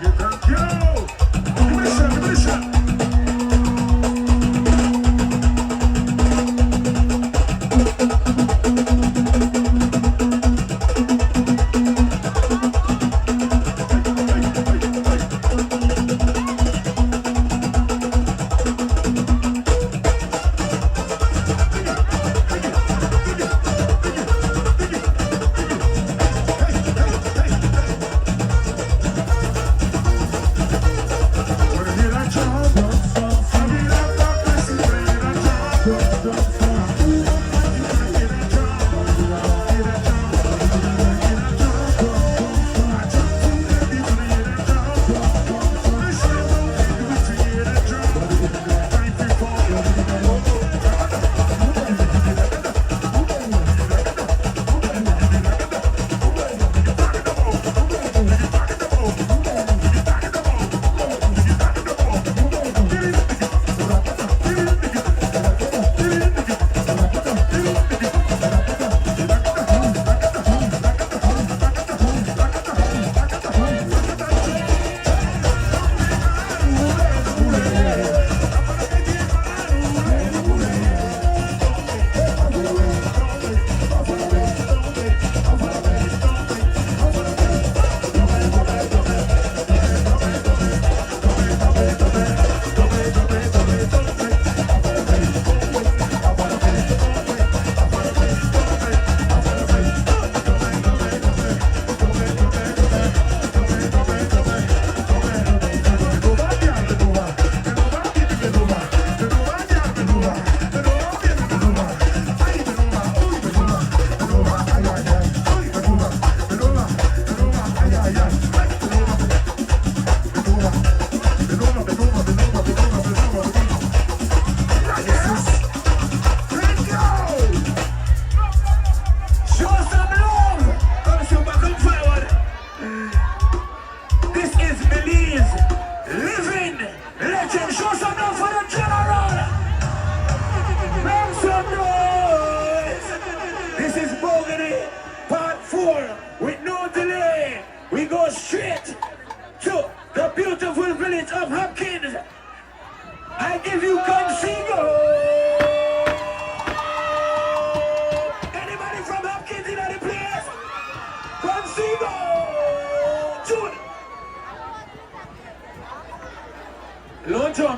Thank you. Give me the shot, give me the shot.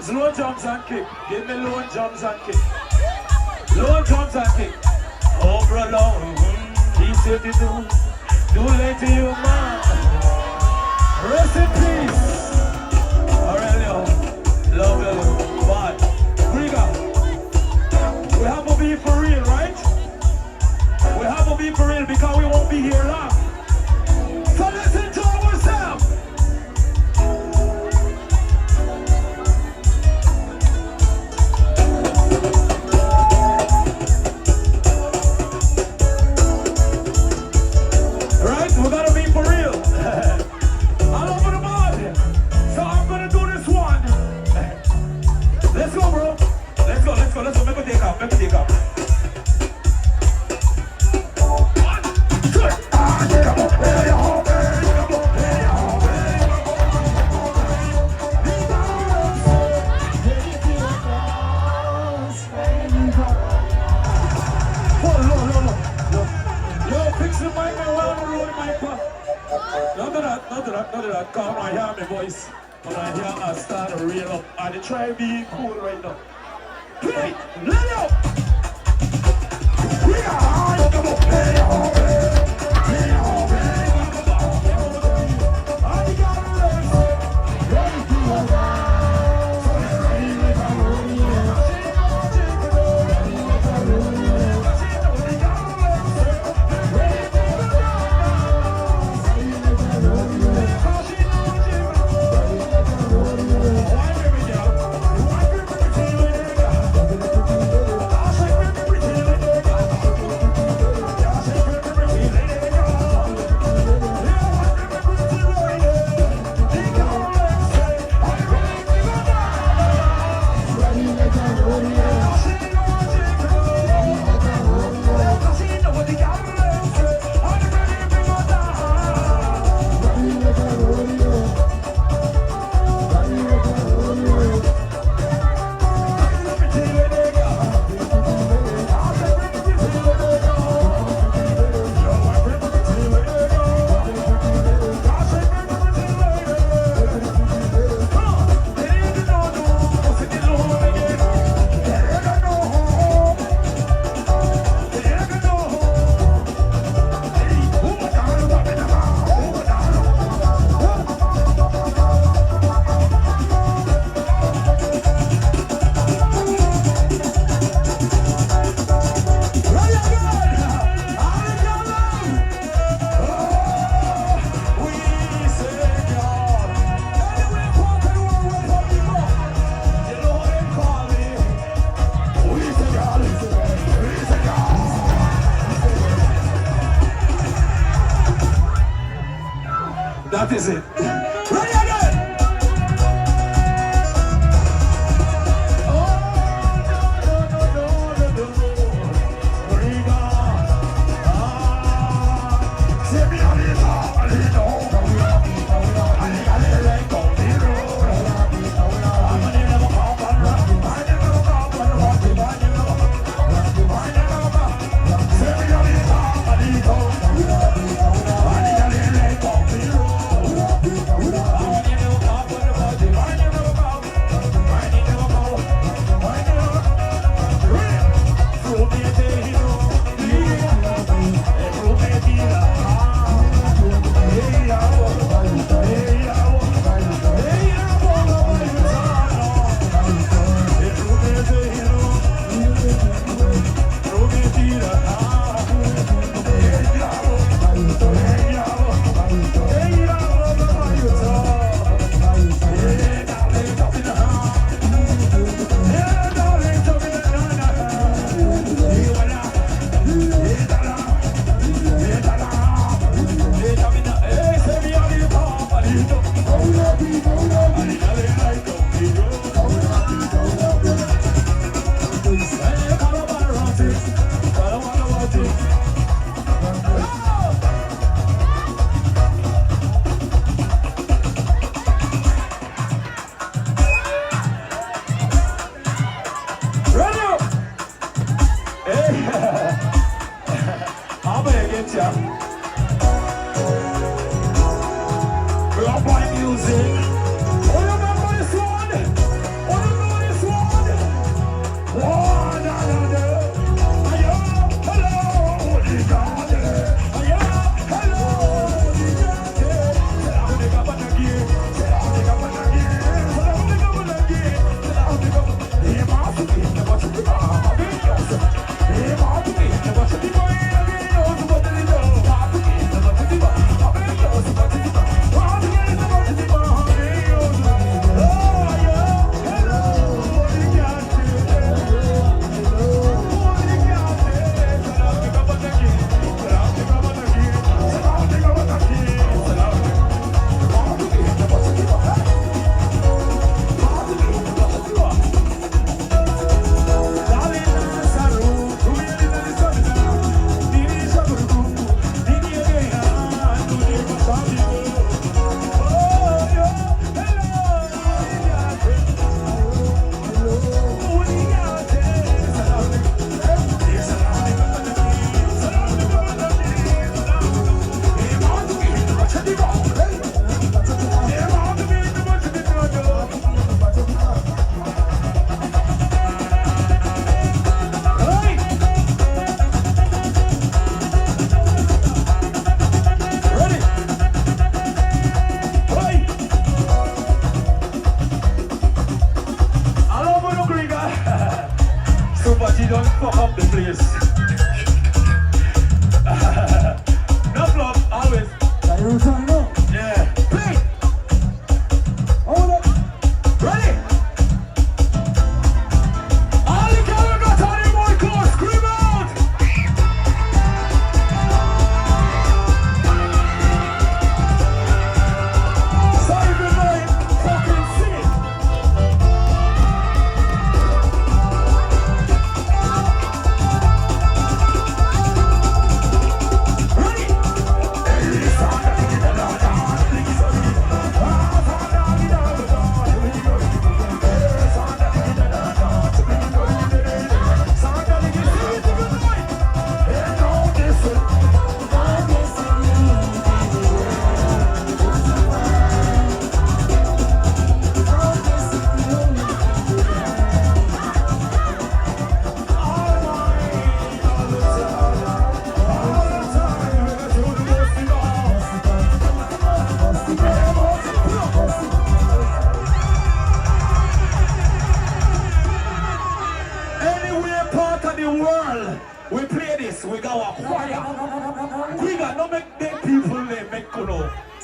Low jumps and kick. Give me low jumps and kick. Low jumps and kick. Over alone. He said to do. Too late to you, man. Rest in peace. Aurelio. Love you. Bye. Briga. We have to be for real, right? We have to be for real because we won't be here long. So let's enjoy ourselves. We gotta be for real. All over the board. So I'm gonna do this one. Let's go, bro. Let's go. Make a take off. One, two. Come on, hey, oh, hey, come on, hey, oh, hey. Yo, fix the mic and round the road, mic up. Not do that. Come on, hear my voice. When I hear I start to reel up. I try being cool right now. Play, let it up. We are high, come on, play all day. Play all day. I got a race. Ready to go. So let's ready like a rodeo. Ready like a rodeo. We got a race. Ready to go. Ready like a rodeo. Why, baby girl? Why, baby girl? is it? Ready again!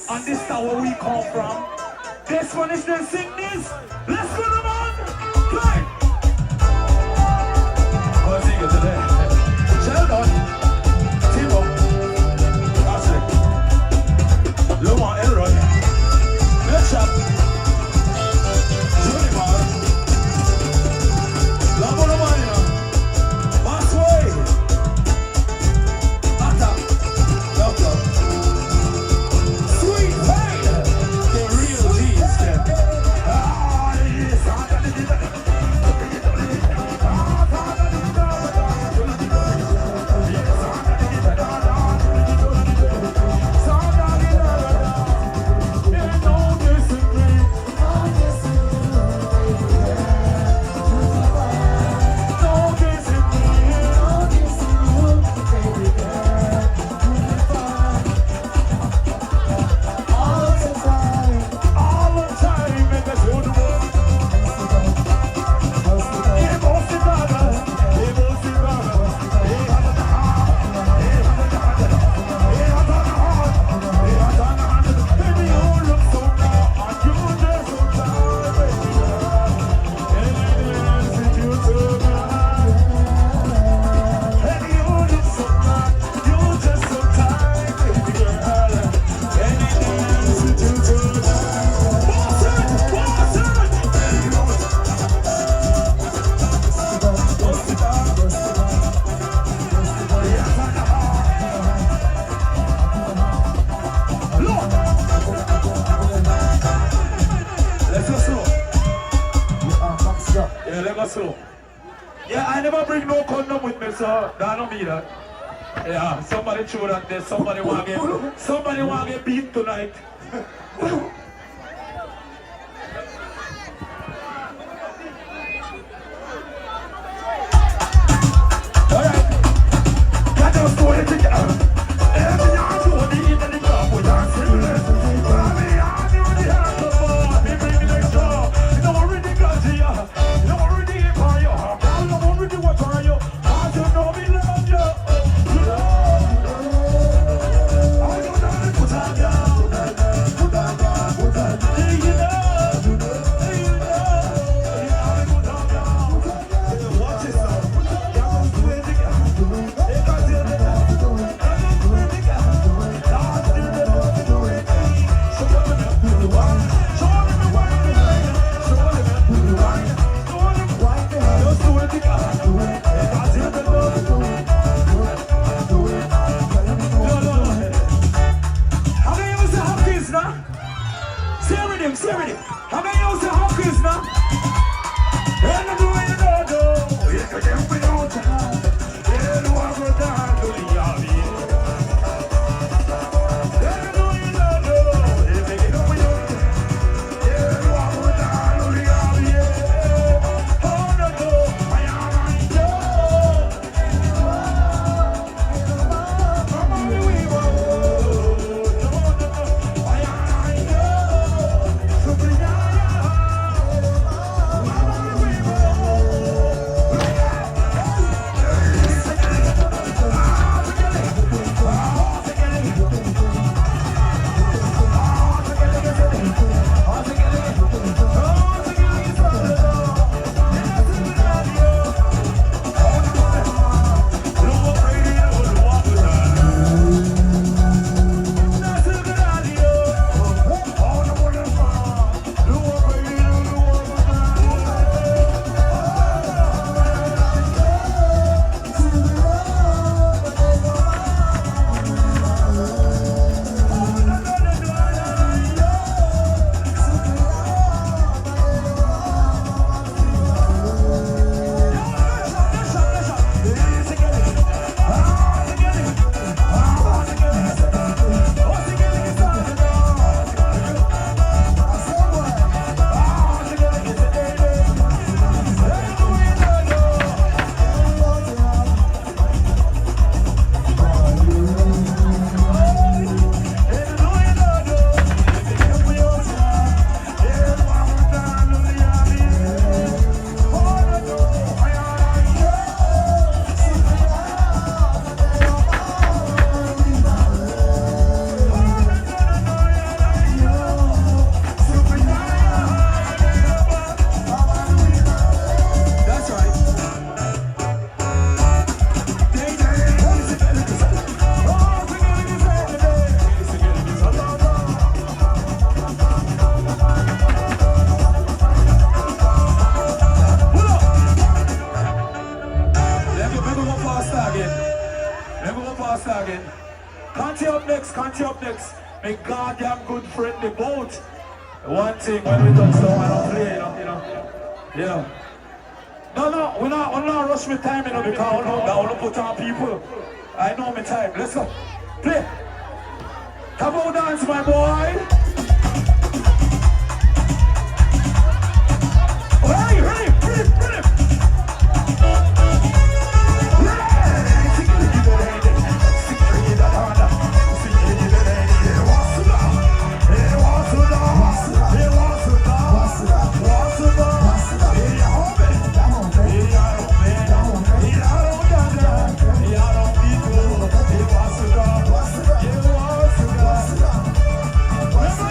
And this is where we come from. This one is the sing this. Let's go, man. Play. What's he got today? Sheldon. Timo. Ashley. Lamar Elroy. slow. Yeah, I never bring no condom with me, so that don't mean that. Yeah, somebody threw that there. Somebody want to get beat tonight. Alright. Got those two in together. Every year I do the eat and the club with our siblings. Every year I do the have the bar. They bring me next door. You know what really got you. You know what really hit on you. I don't know really what on you. I don't know me love you. I don't know me put on down. Put on down. Put on down. You know. You know me put on down. Watch it now. Y'all do it together. They got you there. Country up next. My goddamn good friend, the boat. One thing when we touch down, I don't play, you know. Yeah. No, we're not rush with time, you know, because I want to put on people. I know my time. Let's go. Play. Come on, dance, my boy. Ready. Let's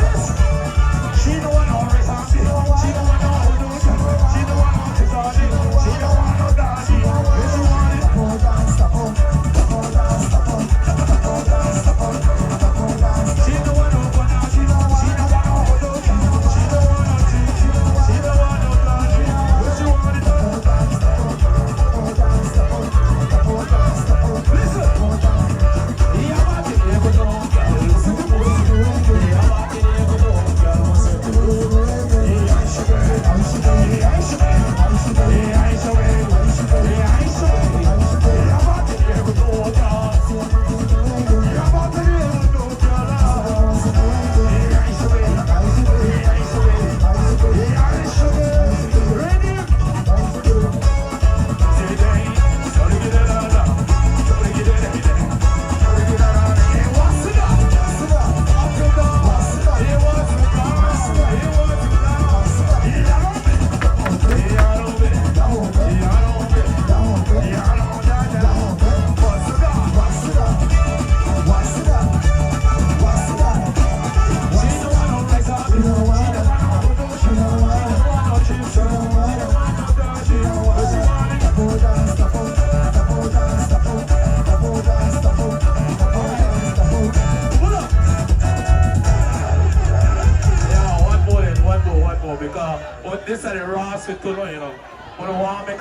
tell you, Ross, you know. When I want to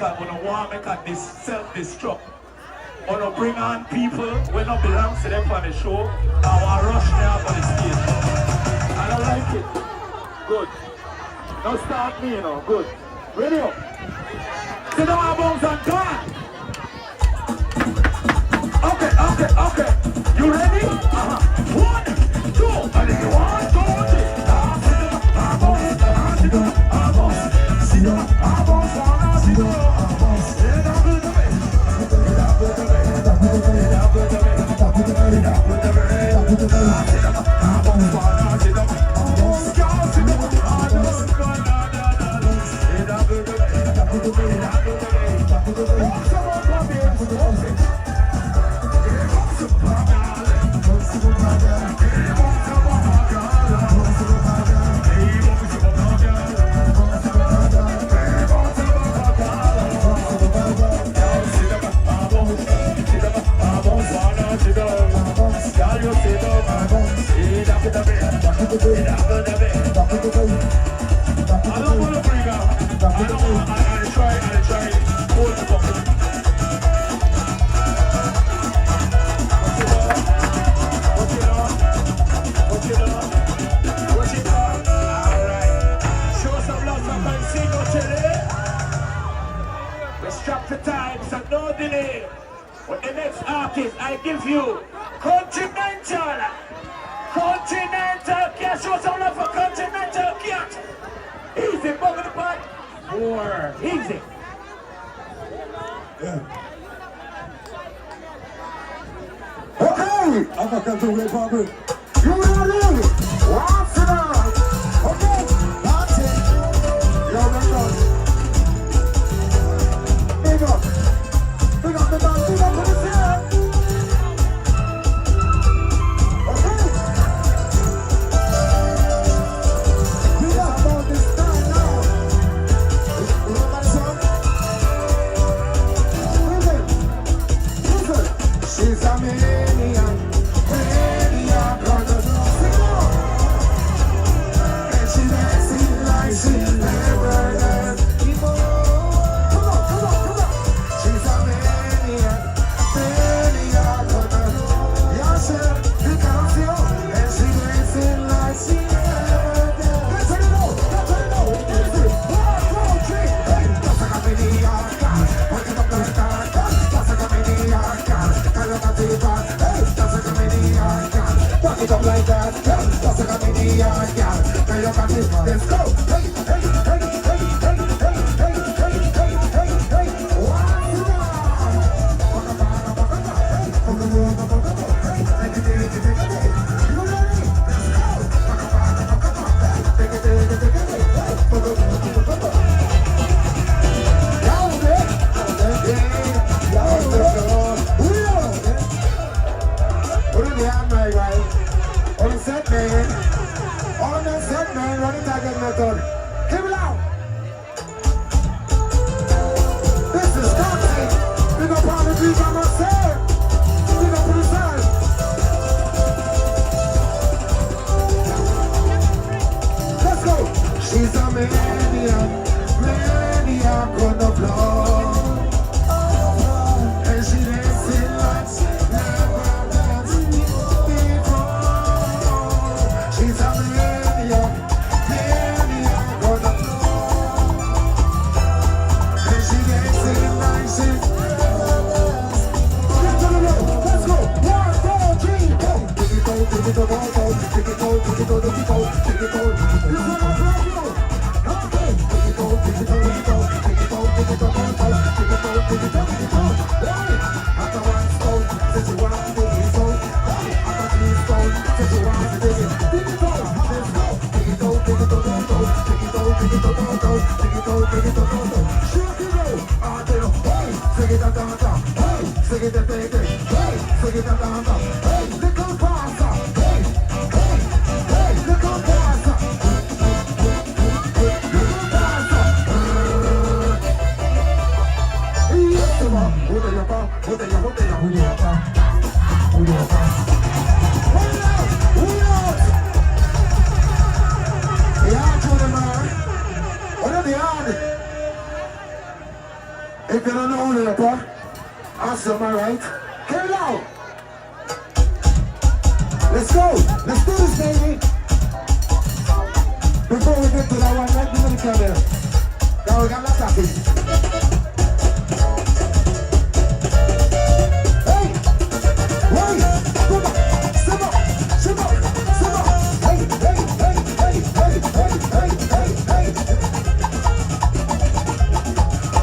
make a this self-destruct. When I bring on people when I belong to them on the show, I want to rush me up on the stage. I don't like it. Good. Now start me, you know. Good. Ready up. Sit down, our bones and gone. Okay. You ready? 1, 2, and if you want, go on it. Sit down, our bones, sit down, our bones. Sit down, good to me. I give you Continental. Can show some love for Continental Cat. Easy, bugger the pot. More easy. Yeah. Okay. I'm not going to do it, Bobby. You ready? What's it on? Okay. That's it. You're ready. Big up. Big up the dance. Big up to the set. She's a maniac, gonna sing on. And she dancing like she never danced before. Come on. She's a maniac, gonna yeah, she becomes you. And she dancing like she never danced. Let's turn it on. Easy. 1, 2, 3. Hey, that's a maniac. Work it up like that. That's a maniac. Back it up like that, that's a comedian, yeah. Now you got it, let's go. Hey. On the set, man, running target method. Keep it out. This is toxic. Big up on the beat, I must say. Big up on the side. Let's go. She's a maniac on the floor. And she dancing like she never danced before. She's a maniac on the floor. And she dancing like she never danced. Get to the road, let's go. 1, 4, 3, go. Take it out, take it out, take it out, take it out, take it out, take it out. This is what I'm talking about. Okay. Take it out, take it out, take it out, take it out, take it out, take it out, take it out, take it out, take it out. Right. After one stone, says you want to take it out. After 3 stones, says you want to take it. Take it out, let's go. Take it out, take it out, take it out, take it out, take it out, take it out, take it out, take it out, take it out. Shoot it out. Hey, take it out, hey, take it out, take it. Hey, take it out, hey, little faster. Hey, little faster. If you don't know the rapper, awesome, alright? Carry it out. Let's go. Let's do this, baby. Before we get to that one, let me know the camera. Now we got lots of things. Hey! Hey! Step up! Step up! Step up! Hey! Hey! Hey! Hey! Hey! Hey! Hey! Hey! Hey!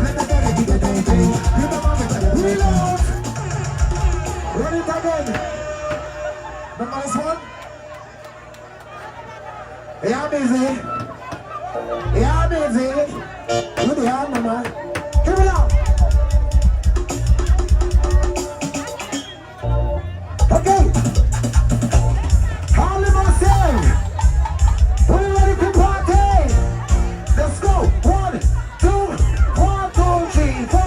Let the daddy do the thing. Give the mommy the reload. Run it again. Remember this one? Yeah, busy. Yeah, busy. Good hand, mama. Give it up. Okay. All of us sing. We're ready to party. Let's go. 1, 2, 1, 2, 3, 4.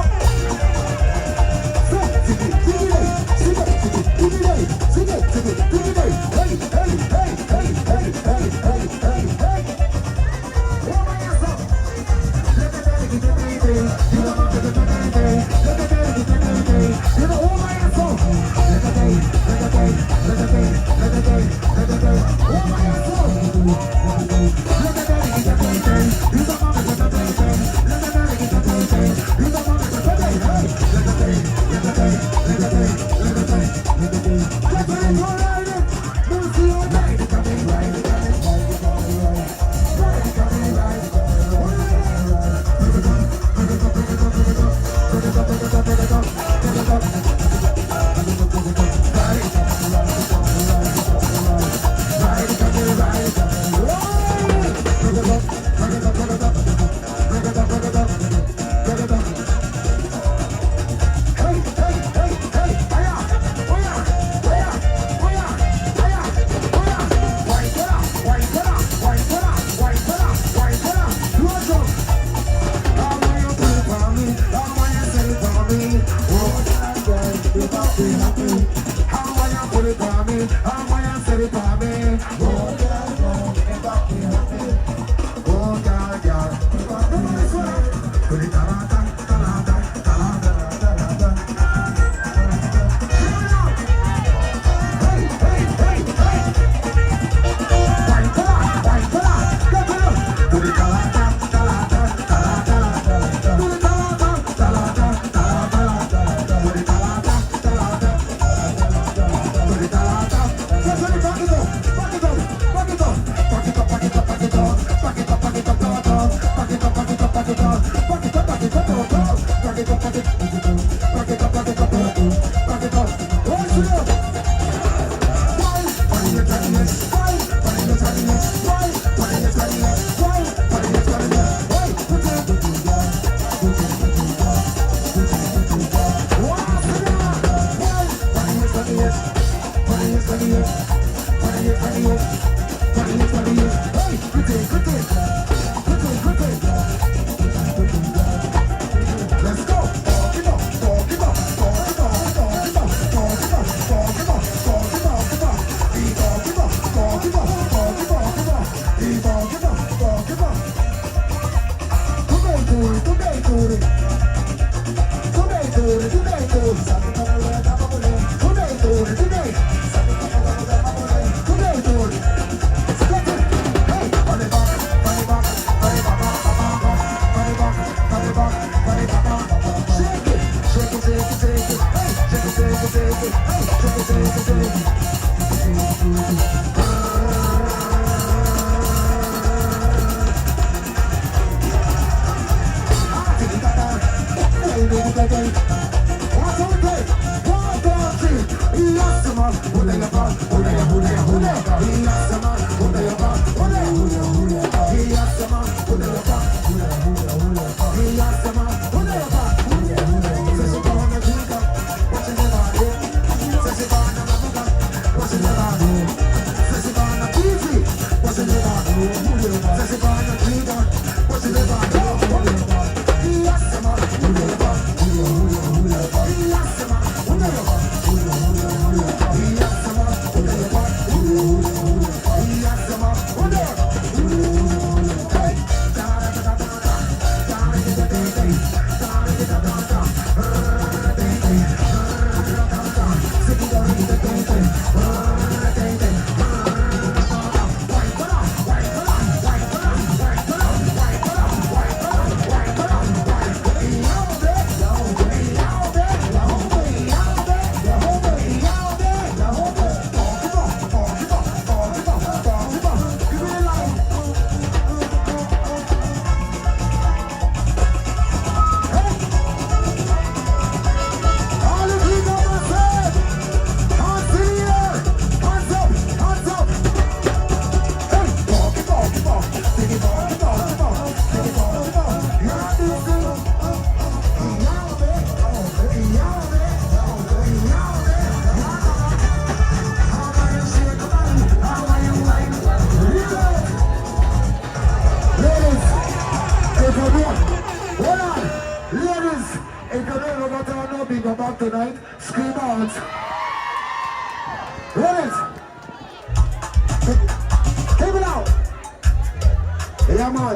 Yeah, man.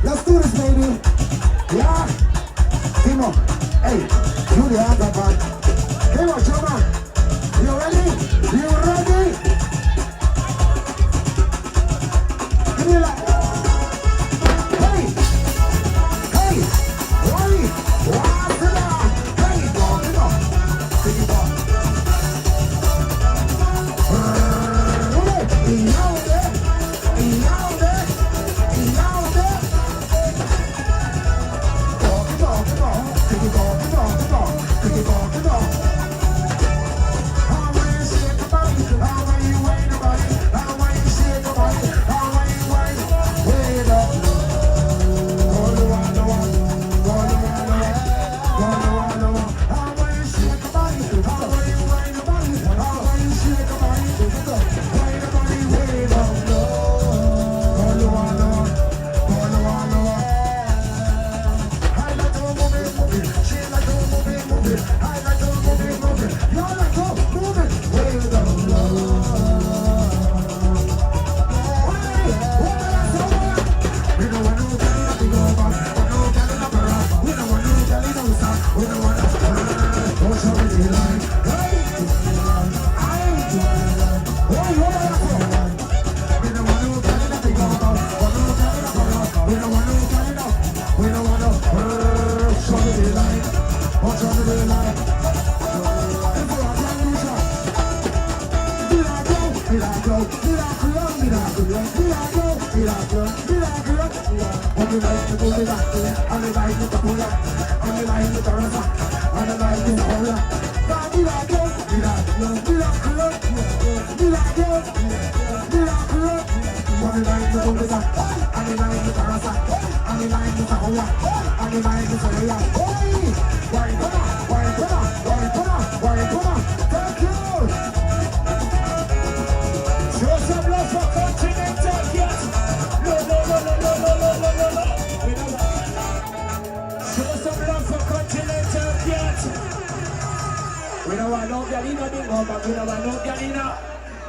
Let's do this, baby. Yeah. Timo. Hey, you the other man. Come on, Choma. You ready? You ready? Give me like. Hey. Hey. Wally. What's it on? Hey, go, get up. Take it off.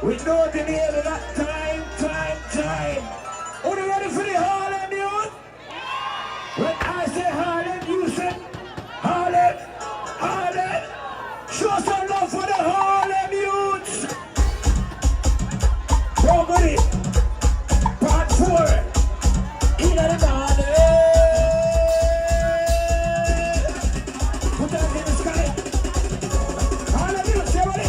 We know the name of that time. Are you ready for the Harlem youth? When I say Harlem, you say Harlem. Show some love for the Harlem youths. Nobody. Part 4. In the morning. Put that in the sky. Harlem youths, you ready?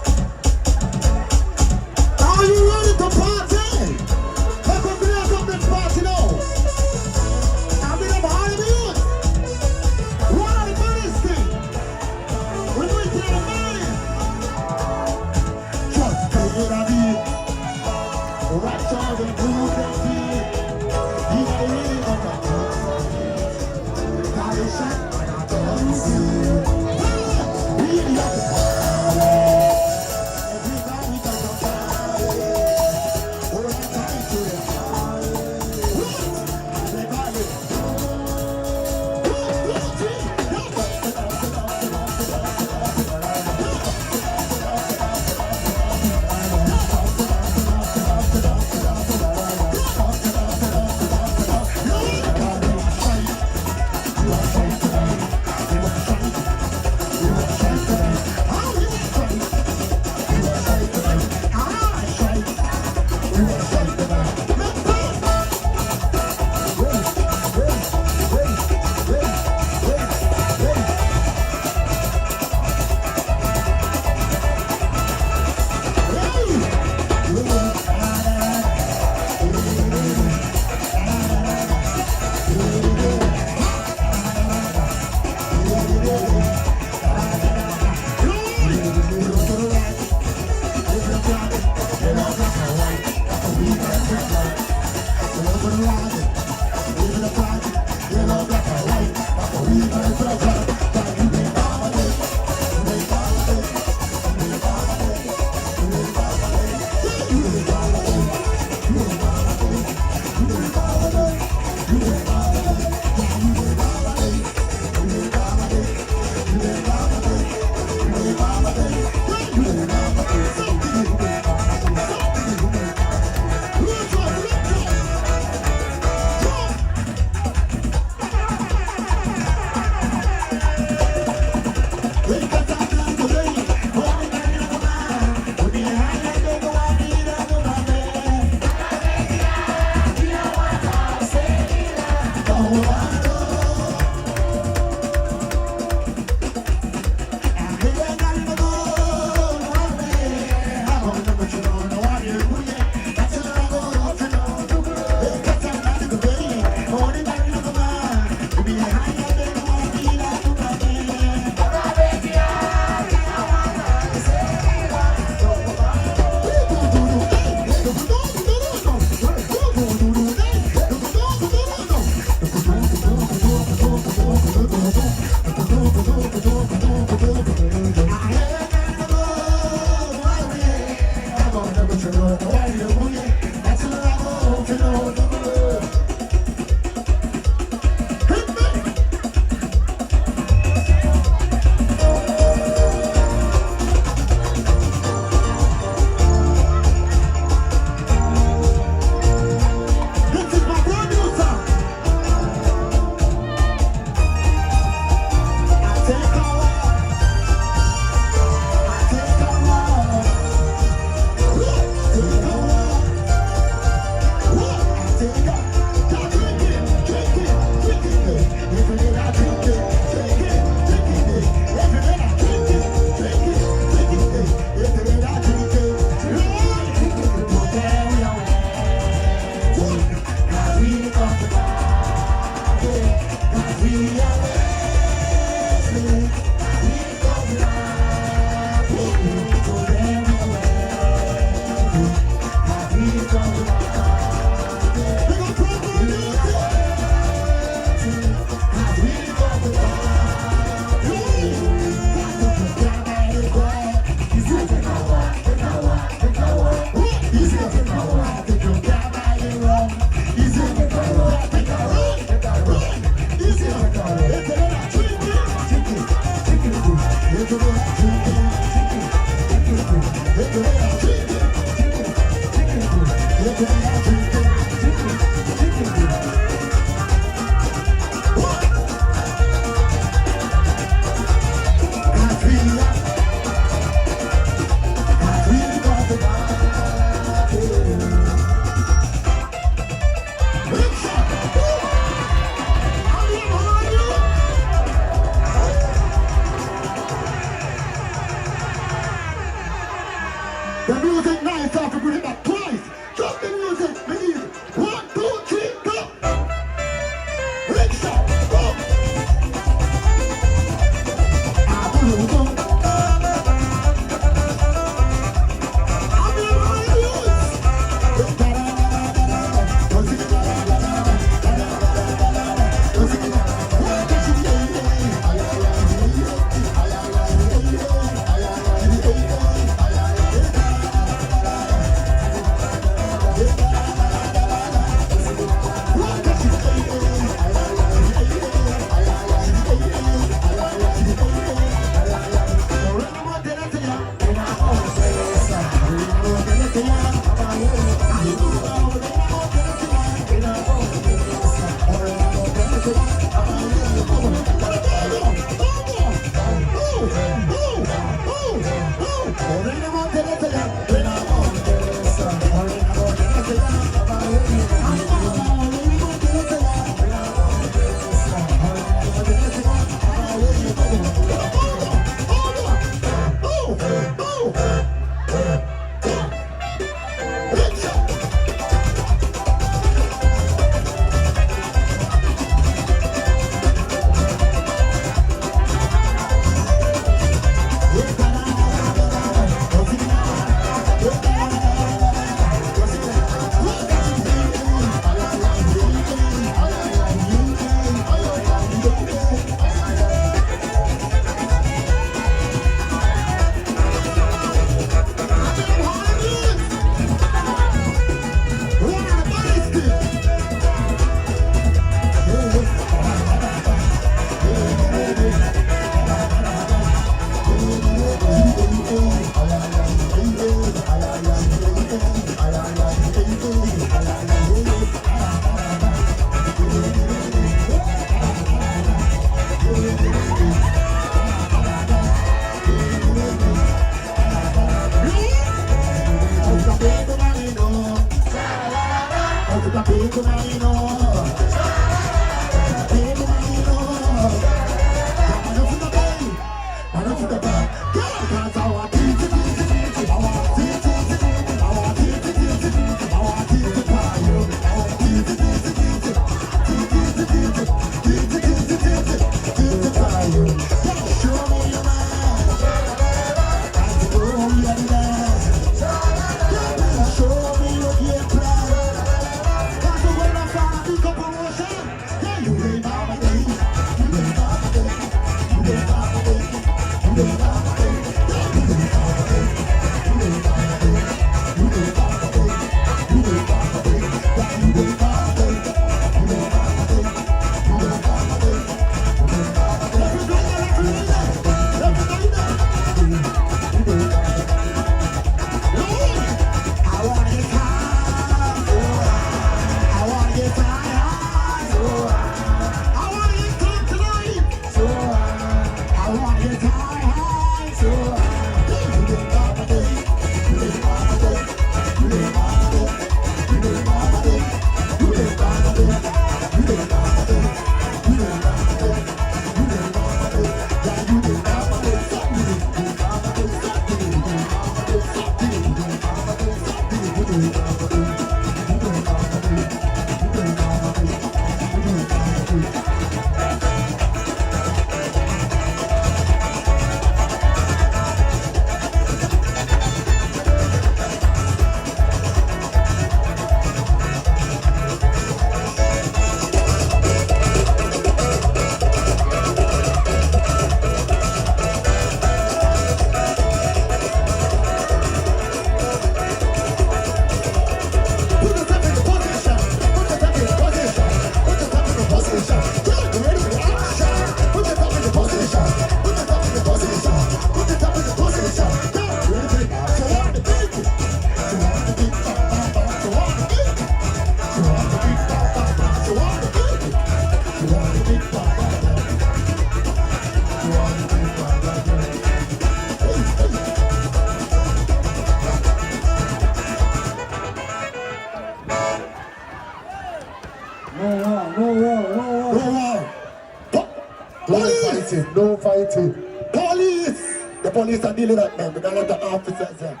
fighting, no fighting. Police! The police are dealing with that, man. We got a lot of officers here.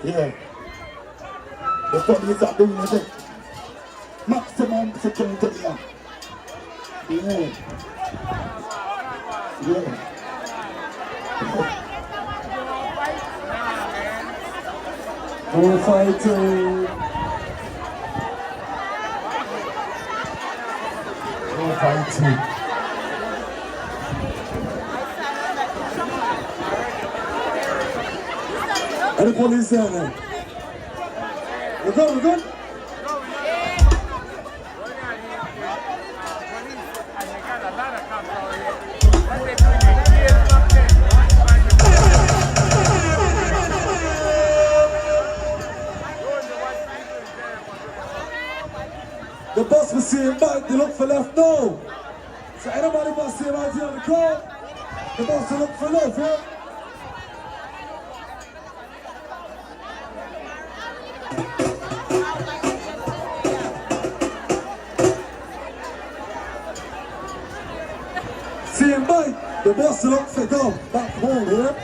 Yeah. The police are doing it. Maximum security here. Yeah. Yeah. No fighting. No fighting. And the police there now. We're good, we're good? The bus was seeing back, they look for left now. So anybody must see him out here on the crowd, the bus will look for left, yeah? See him back, the bus will look for go back home, yeah?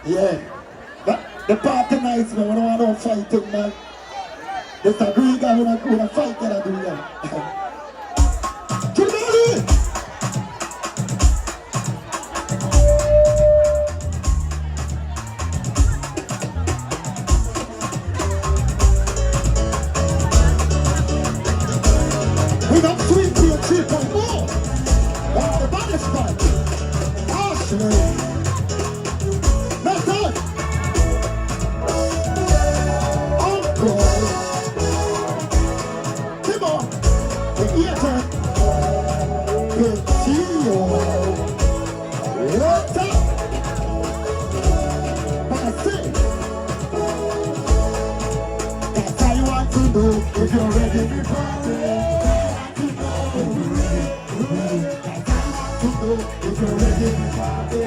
Yeah. But the party nights, man, we don't want no fighting, man. Just a green guy with a fight that I do, yeah. Kimberly! We got sweet tea and cheap and more. That's the baddest part. Ashley. Method. If you're ready to party, if you're ready to party,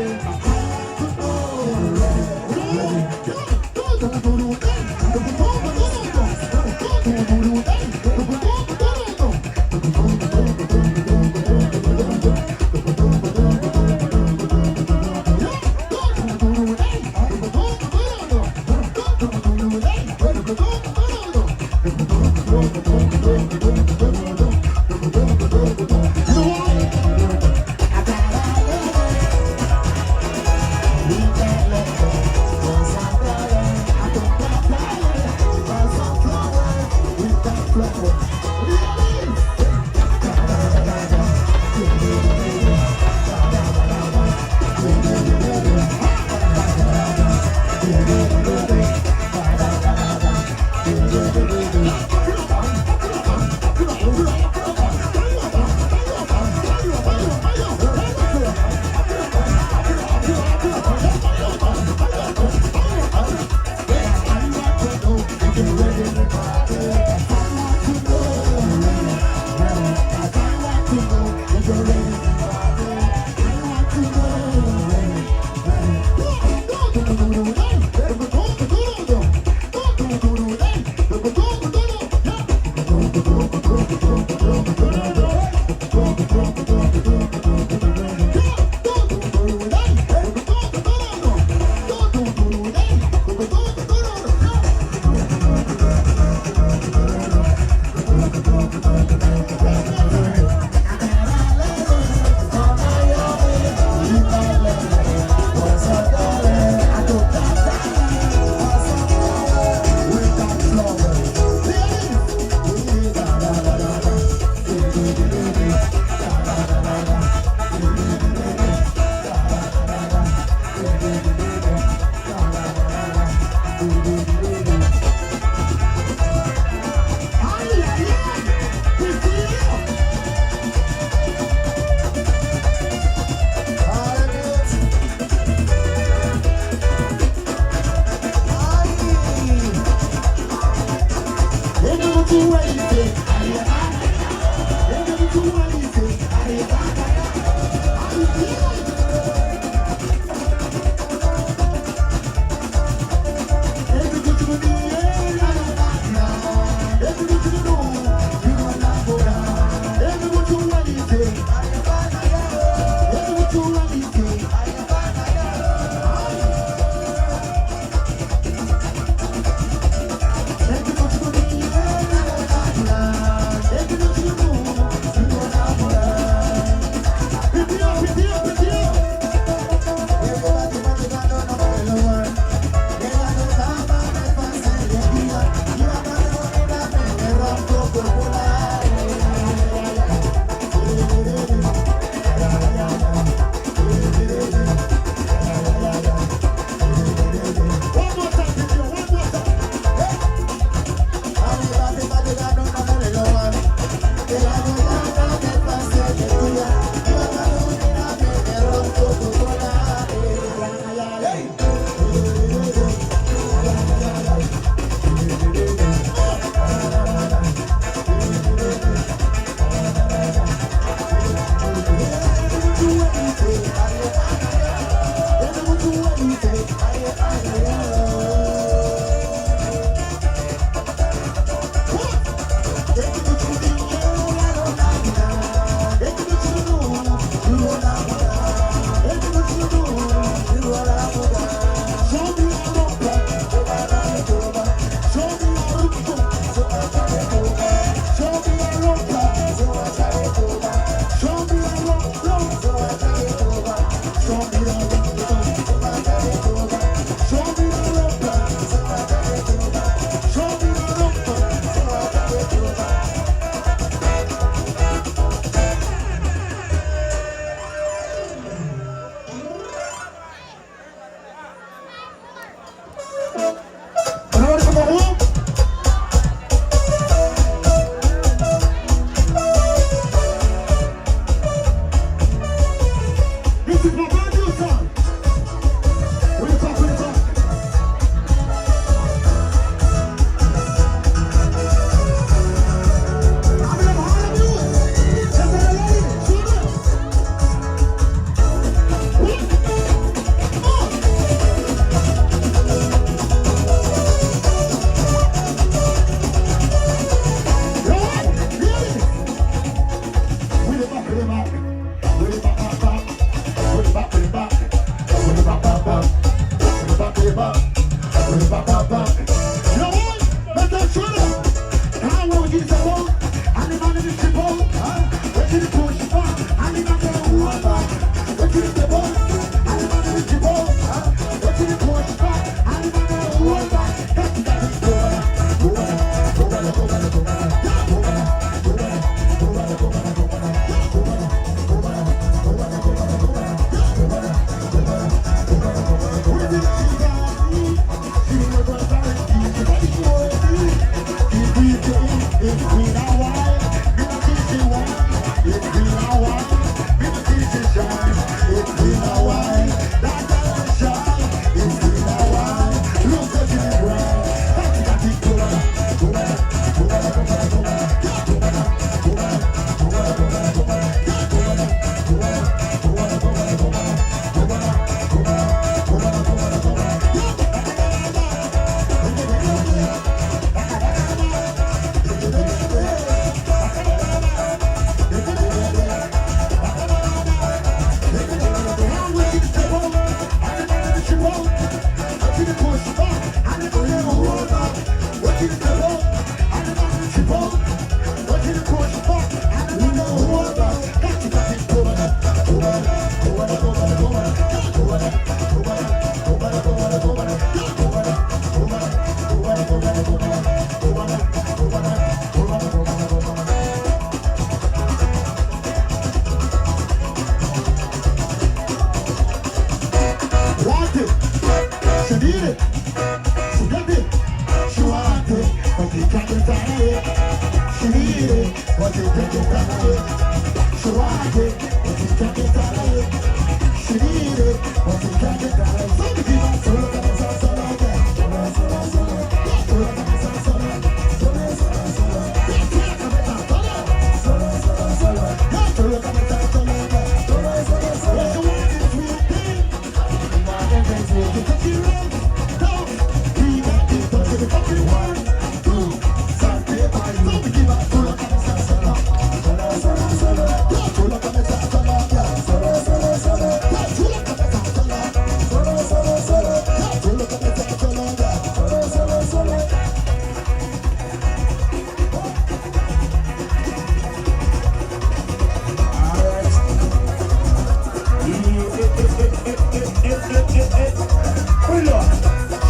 She want it, but she can't get out of it. She need it, but she can't get out of it. So we give her solo, solo, solo, solo, solo, solo, solo, solo, solo, solo,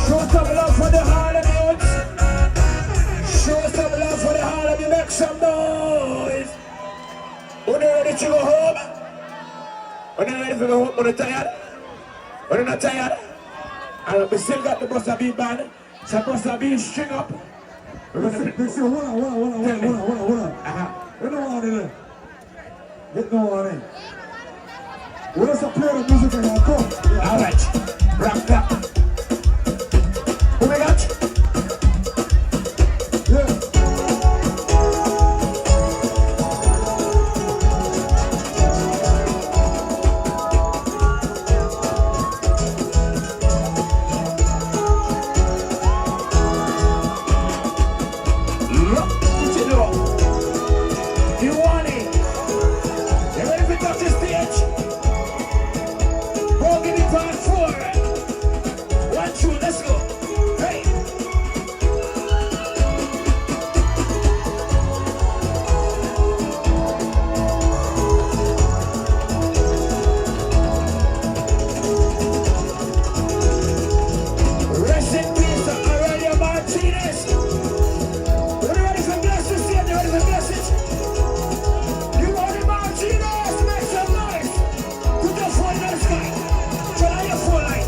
Show some love for the Harlem youths. Show some love for the Harlem. You make some noise. When you ready to go home? When you ready to go home? When you tired? When you're not tired? And we still got the Busta Beat band. So Busta Beat string up. Listen, hold on. Get no one in there. Get no one in. We'll just play the music and I'll come. All right. Rock that. Who we got? Yeah. You want it? You ready to touch the stage? Go give me part 4. 1, 2, let's go. Hey. Rest in peace to Aurelio Martinez. You ready for blessings? You ready for blessings? You want it, Martinez? Make some noise. Put your phone in the sky. Turn on your phone light.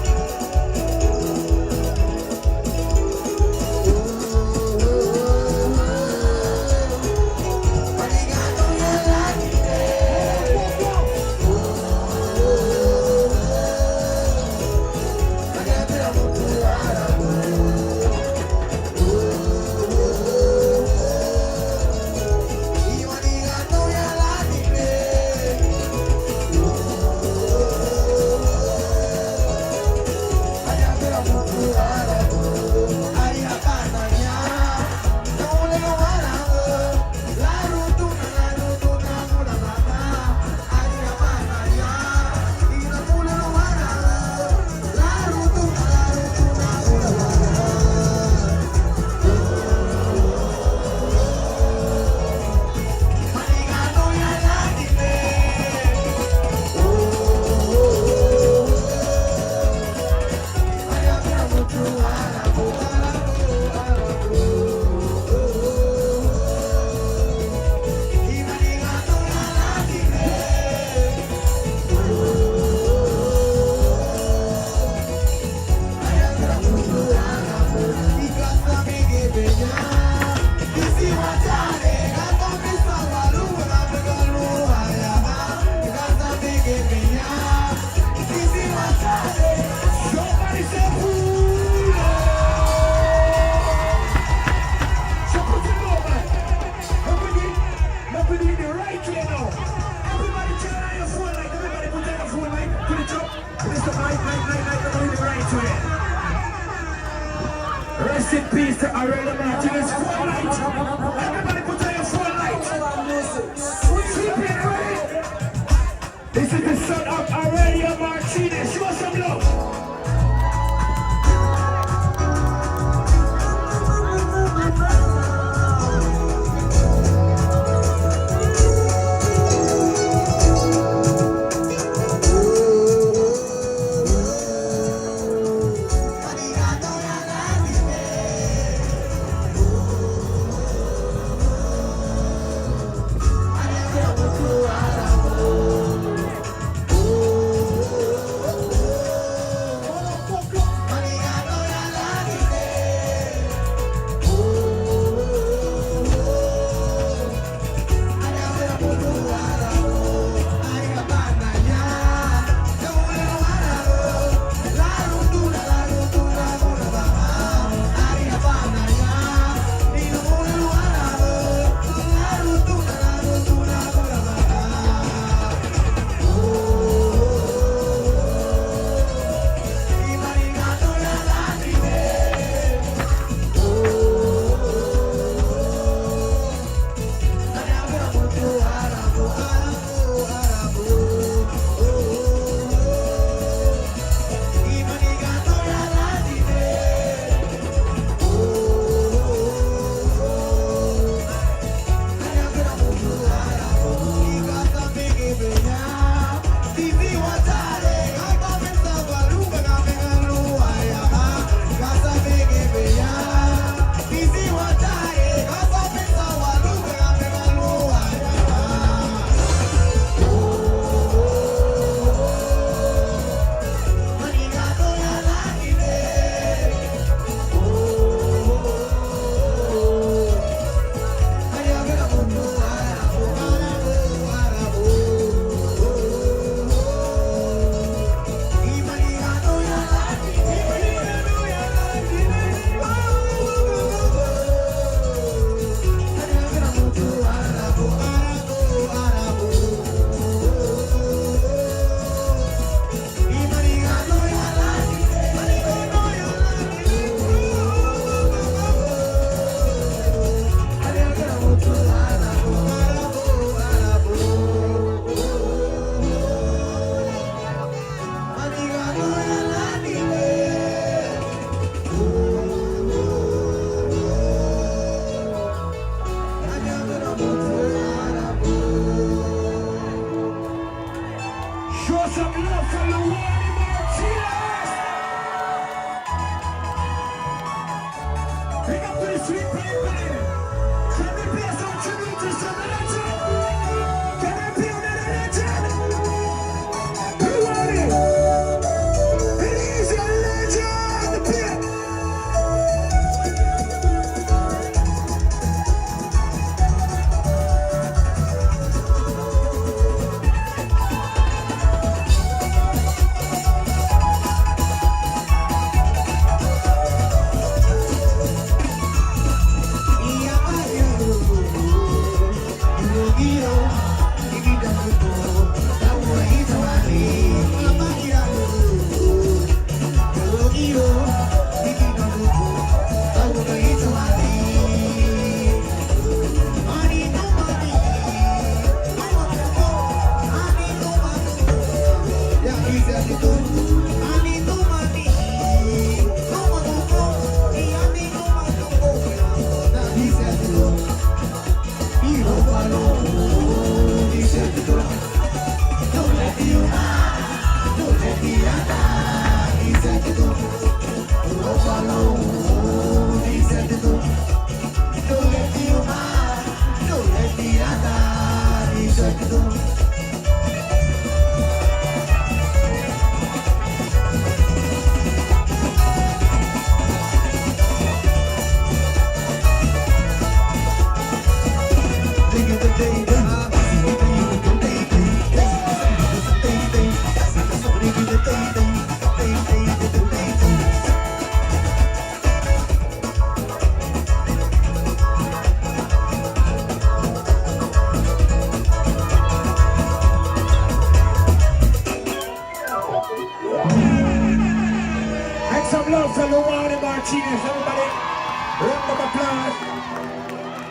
Somebody say food. So put it over. Let me do the right way now. Everybody turn on your phone light. Everybody put on your phone light. Put it up. Put it up. Light. Everybody the right way. Rest in peace to Aurelio Martinez. Phone light. Everybody put on your phone light. Sleeping ready. This is the son of Aurelio Martinez. Show some love.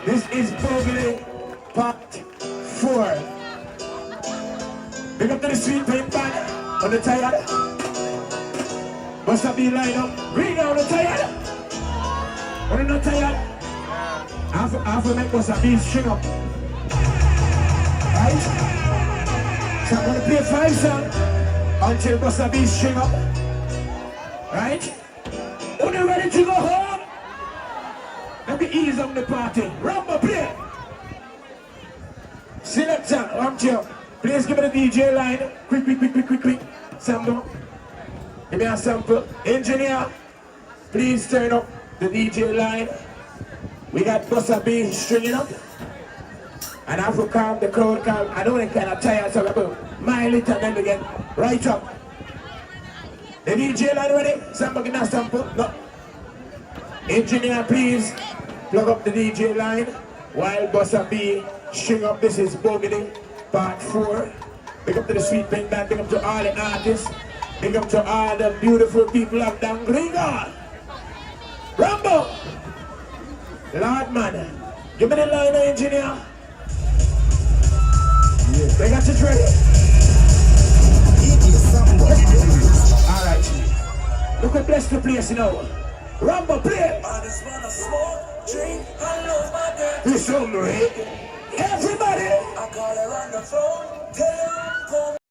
This is Bogey Part 4. Big up to the sweet paint band on the tired. Must be line up. Ring on the tired. When you're not tired, half of make must be string up. Right? So I'm gonna play 5 songs until must be string up. Right? When you're ready to go home, let me ease up the party. Rumble play. Selector, Ramjo. Please give me the DJ line. Quick. Sample. Give me a sample. Engineer, please turn up the DJ line. We got Bossa B stringing up. And I have to calm the crowd calm. I know they kind of tired, so I'm going to mile it and then again. Right up. The DJ line ready? Sample, give me a sample. No. Engineer, please plug up the DJ line while Bossa B string up. This is Bogey Part 4. Big up to the sweet pink band. Big up to all the artists. Big up to all the beautiful people of Dangringa. Rambo! Lord man, give me the line, engineer. They got you ready. Alright. Look at bless the place, you know. Rumble play. I just wanna smoke, drink, and love my girl. Listen, everybody. I call her on the phone, tell her I'm coming.